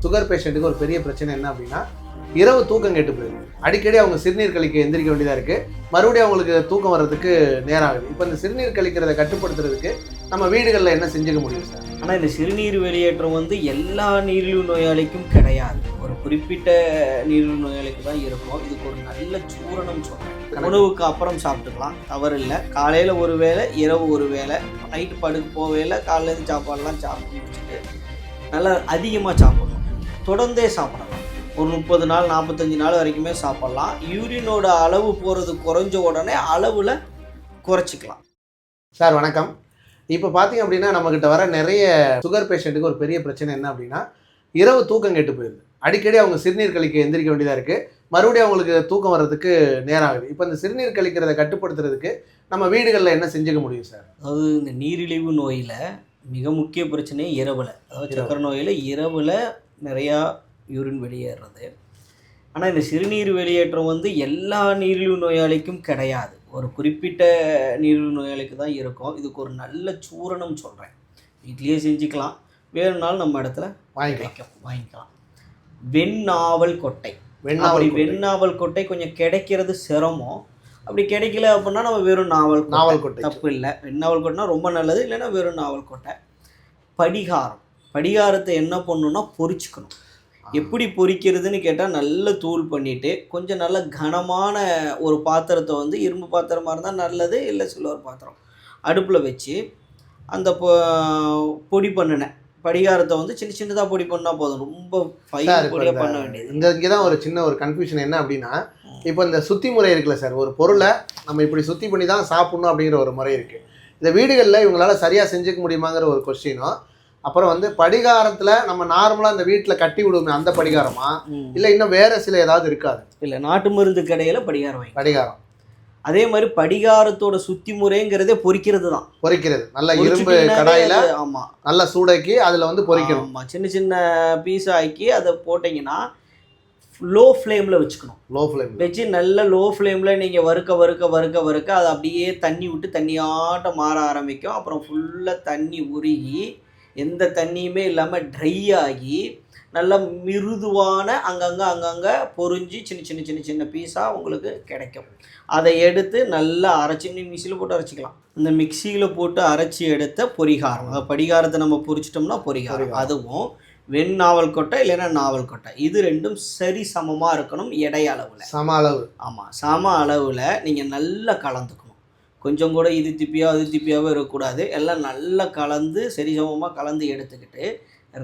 Sugar பேஷண்ட்டுக்கு ஒரு பெரிய பிரச்சனை என்ன அப்படின்னா, இரவு தூக்கம் கெட்டு போயிடுது. அடிக்கடி அவங்க சிறுநீர் கழிக்க எந்திரிக்க வேண்டியதாக இருக்குது. மறுபடியும் அவங்களுக்கு தூக்கம் வர்றதுக்கு நேரம் ஆகுது. இப்போ இந்த சிறுநீர் கழிக்கிறதை கட்டுப்படுத்துறதுக்கு நம்ம வீடுகளில் என்ன செஞ்சுக்க முடியும் சார்? ஆனால் இந்த சிறுநீர் வெளியேற்றம் வந்து எல்லா நீரிழிவு நோயாளிக்கும் கிடையாது. ஒரு குறிப்பிட்ட நீரிழிவு நோயாளிக்கு தான் இருக்கும். இதுக்கு ஒரு நல்ல சூரணம் சொல்கிறேன். உணவுக்கு அப்புறம் சாப்பிட்டுக்கலாம், தவறு இல்லை. காலையில் ஒரு வேளை, இரவு ஒரு வேளை, நைட்டு படுக்க போவேல காலையிலேருந்து சாப்பாடெல்லாம் சாப்பிட்டு முடிச்சுட்டு நல்லா அதிகமாக சாப்பிடணும். தொடர்ந்தே சாப்பிடலாம். ஒரு 30 நாள் 45 நாள் வரைக்குமே சாப்பிட்லாம். யூரினோட அளவு போகிறது குறைஞ்ச உடனே அளவில் குறைச்சிக்கலாம். சார் வணக்கம். இப்போ பார்த்தீங்க அப்படின்னா நம்மக்கிட்ட வர நிறைய சுகர் பேஷண்ட்டுக்கு ஒரு பெரிய பிரச்சனை என்ன அப்படின்னா, இரவு தூக்கம் கெட்டு போயிடுது. அடிக்கடி அவங்க சிறுநீர் கழிக்க எந்திரிக்க வேண்டியதாக இருக்குது. மறுபடியும் அவங்களுக்கு தூக்கம் வர்றதுக்கு நேரம் ஆகுது. இப்போ இந்த சிறுநீர் கழிக்கிறதை கட்டுப்படுத்துறதுக்கு நம்ம வீடுகளில் என்ன செஞ்சுக்க முடியும் சார்? அதாவது இந்த நீரிழிவு நோயில் மிக முக்கிய பிரச்சனை இரவில், அதாவது சக்கரை நோயில் இரவில் நிறையா யூரின் வெளியேறது. ஆனால் இந்த சிறுநீர் வெளியேற்றம் வந்து எல்லா நீரிழிவு நோயாளிக்கும் கிடையாது. ஒரு குறிப்பிட்ட நீரிழிவு நோயாளிக்கு தான் இருக்கும். இதுக்கு ஒரு நல்ல சூரணம் சொல்கிறேன். வீட்லேயே செஞ்சுக்கலாம், வேணும்னாலும் நம்ம இடத்துல வாங்கிக்கலாம். வெண்ணாவல் கொட்டை. வெண்ணாவல் கொட்டை கொஞ்சம் கிடைக்கிறது சிரமம். அப்படி கிடைக்கல அப்படின்னா நம்ம வெறும் நாவல் கொட்டை தப்பு இல்லை. வெண்ணாவல் கொட்டைனா ரொம்ப நல்லது. இல்லைன்னா வெறும் நாவல் கொட்டை. படிகாரத்தை என்ன பண்ணணும்னா பொரிச்சுக்கணும். எப்படி பொரிக்கிறதுன்னு கேட்டால் நல்லா தூள் பண்ணிவிட்டு கொஞ்சம் நல்ல கனமான ஒரு பாத்திரத்தை வந்து இரும்பு பாத்திரமாக இருந்தால் நல்லது, இல்லை சில்வர் பாத்திரம் அடுப்பில் வச்சு அந்த பொடி பண்ணினேன் படிகாரத்தை வந்து சின்ன சின்னதாக பொடி பண்ணால் போதும். ரொம்ப ஃபைன் பொடியாக பண்ண வேண்டியது. இங்கே தான் ஒரு சின்ன ஒரு கன்ஃபியூஷன் என்ன அப்படின்னா, இப்போ இந்த சுத்தி முறை இருக்குல்ல சார், ஒரு பொருளை நம்ம இப்படி சுத்தி பண்ணி தான் சாப்பிட்ணும் அப்படிங்கிற ஒரு முறை இருக்குது. இந்த வீடுகளில் இவங்களால சரியாக செஞ்சுக்க முடியுமாங்கிற ஒரு கொஸ்டினும், அப்புறம் வந்து படிகாரத்தில் நம்ம நார்மலாக இந்த வீட்டில் கட்டி விடுவோமே அந்த படிகாரமா, இல்லை இன்னும் வேறு சில ஏதாவது இருக்காது? இல்லை, நாட்டு மருந்து கடையில் படிகாரம். அதே மாதிரி படிகாரத்தோட சுத்தி முறைங்கிறதே பொரிக்கிறது தான். பொரிக்கிறது நல்ல இரும்பு கடாயில், ஆமாம், நல்லா சூடாக்கி அதில் வந்து பொரிக்கணும். ஆமாம், சின்ன சின்ன பீஸ் ஆக்கி அதை போட்டிங்கன்னா லோ ஃப்ளேமில் வச்சுக்கணும். லோ ஃப்ளேம் வச்சு நல்ல லோ ஃப்ளேமில் நீங்கள் வறுக்க அது அப்படியே தண்ணி விட்டு தண்ணியாட்டம் மாற ஆரம்பிக்கும். அப்புறம் ஃபுல்லாக தண்ணி உருகி எந்த தண்ணியுமே இல்லாமல் ட்ரை ஆகி நல்லா மிருதுவான அங்கங்கே பொரிஞ்சு சின்ன பீஸாக உங்களுக்கு கிடைக்கும். அதை எடுத்து நல்லா அரைச்சி, மிக்சியில் போட்டு அரைச்சிக்கலாம். இந்த மிக்சியில் போட்டு அரைச்சி எடுத்த பொரிகாரம், அந்த படிகாரத்தை நம்ம பொரிச்சிட்டோம்னா பொரிகாரம். அதுவும் வெண்ணாவல் கொட்டை இல்லைன்னா நாவல் கொட்டை, இது ரெண்டும் சரி சமமாக இருக்கணும். எடை அளவில் சம அளவு. ஆமாம், சம அளவில் நீங்கள் நல்லா கலந்துக்கணும். கொஞ்சம் கூட இது திப்பியாகவே இருக்கக்கூடாது. எல்லாம் நல்லா கலந்து சரிசமமாக கலந்து எடுத்துக்கிட்டு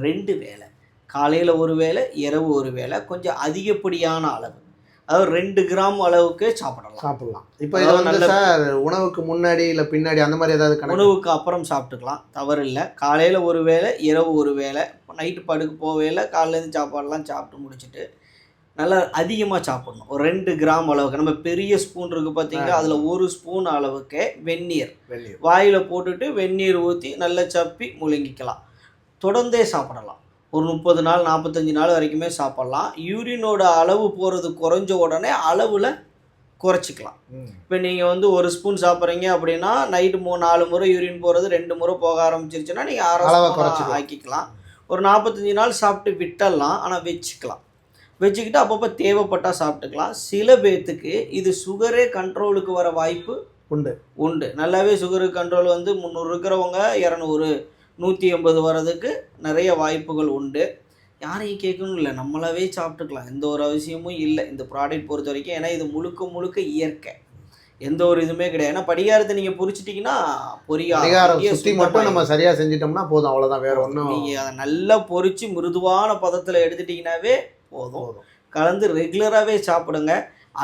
2 வேளை, காலையில் ஒரு வேளை, இரவு ஒரு வேளை, கொஞ்சம் அதிகப்படியான அளவு, அதாவது 2 கிராம் அளவுக்கு சாப்பிடலாம். இப்போ இது வந்து சார் உணவுக்கு முன்னாடி இல்லை பின்னாடி அந்த மாதிரி ஏதாவது? உணவுக்கு அப்புறம் சாப்பிட்டுக்கலாம், தவறு இல்லை. காலையில் ஒரு வேளை, இரவு ஒரு வேளை, நைட்டு படுக்க போவேல காலையிலேருந்து சாப்பாடெல்லாம் சாப்பிட்டு முடிச்சுட்டு நல்லா அதிகமாக சாப்பிடணும். ஒரு 2 கிராம் அளவுக்கு. நம்ம பெரிய ஸ்பூன் இருக்குது பார்த்தீங்கன்னா, அதில் 1 ஸ்பூன் அளவுக்கு வெந்நீர் வாயில் போட்டுட்டு வெந்நீர் ஊற்றி நல்லா சப்பி முழுங்கிக்கலாம். தொடர்ந்தே சாப்பிடலாம். ஒரு 30 நாள் 45 நாள் வரைக்குமே சாப்பிட்லாம். யூரினோட அளவு போகிறது குறைஞ்ச உடனே அளவில் குறைச்சிக்கலாம். இப்போ நீங்கள் வந்து 1 ஸ்பூன் சாப்பிட்றீங்க அப்படின்னா நைட்டு 4 முறை யூரின் போகிறது 2 முறை போக ஆரம்பிச்சிருச்சுன்னா நீங்கள் 6 ஆக்கிக்கலாம். ஒரு 45 நாள் சாப்பிட்டு விட்டுடலாம். ஆனால் வச்சுக்கிட்டு அப்பப்போ தேவைப்பட்டால் சாப்பிட்டுக்கலாம். சில பேர்த்துக்கு இது சுகரே கண்ட்ரோலுக்கு வர வாய்ப்பு உண்டு. நல்லாவே சுகரு கண்ட்ரோல் வந்து 300 இருக்கிறவங்க 200 180 வர்றதுக்கு நிறைய வாய்ப்புகள் உண்டு. யாரையும் கேட்கணும் இல்லை, நம்மளாவே சாப்பிட்டுக்கலாம். எந்த ஒரு அவசியமும் இல்லை இந்த ப்ராடக்ட் பொறுத்த வரைக்கும். ஏன்னா இது முழுக்க இயற்கை, எந்த ஒரு இதுவுமே கிடையாது. ஏன்னா படிகாரத்தை நீங்கள் பொரிச்சிட்டிங்கன்னா பொரியாரம் மட்டும் நம்ம சரியாக செஞ்சிட்டோம்னா போதும், அவ்வளோதான். வேறு ஒன்றும், நீங்கள் அதை நல்லா பொரித்து மிருதுவான பதத்தில் எடுத்துட்டிங்கன்னாவே போதும். கலந்து ரெகுலராகவே சாப்பிடுங்க.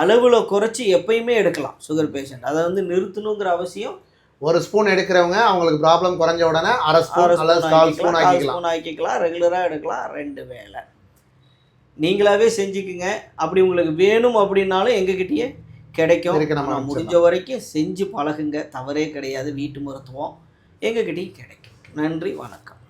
அளவில் குறைச்சி எப்பயுமே எடுக்கலாம். சுகர் பேஷண்ட் அதை வந்து நிறுத்தணுங்கிற அவசியம். 1 ஸ்பூன் எடுக்கிறவங்க அவங்களுக்கு ப்ராப்ளம் குறைஞ்ச உடனே அரை ஸ்பூன் ஆக்கிக்கலாம். ரெகுலராக எடுக்கலாம். 2 வேளை நீங்களாவே செஞ்சுக்குங்க. அப்படி உங்களுக்கு வேணும் அப்படின்னாலும் எங்ககிட்டயே கிடைக்கும். நம்ம முடிஞ்ச வரைக்கும் செஞ்சு பழகுங்க, தவறே கிடையாது. வீட்டு மருத்துவம் எங்ககிட்டயும் கிடைக்கும். நன்றி, வணக்கம்.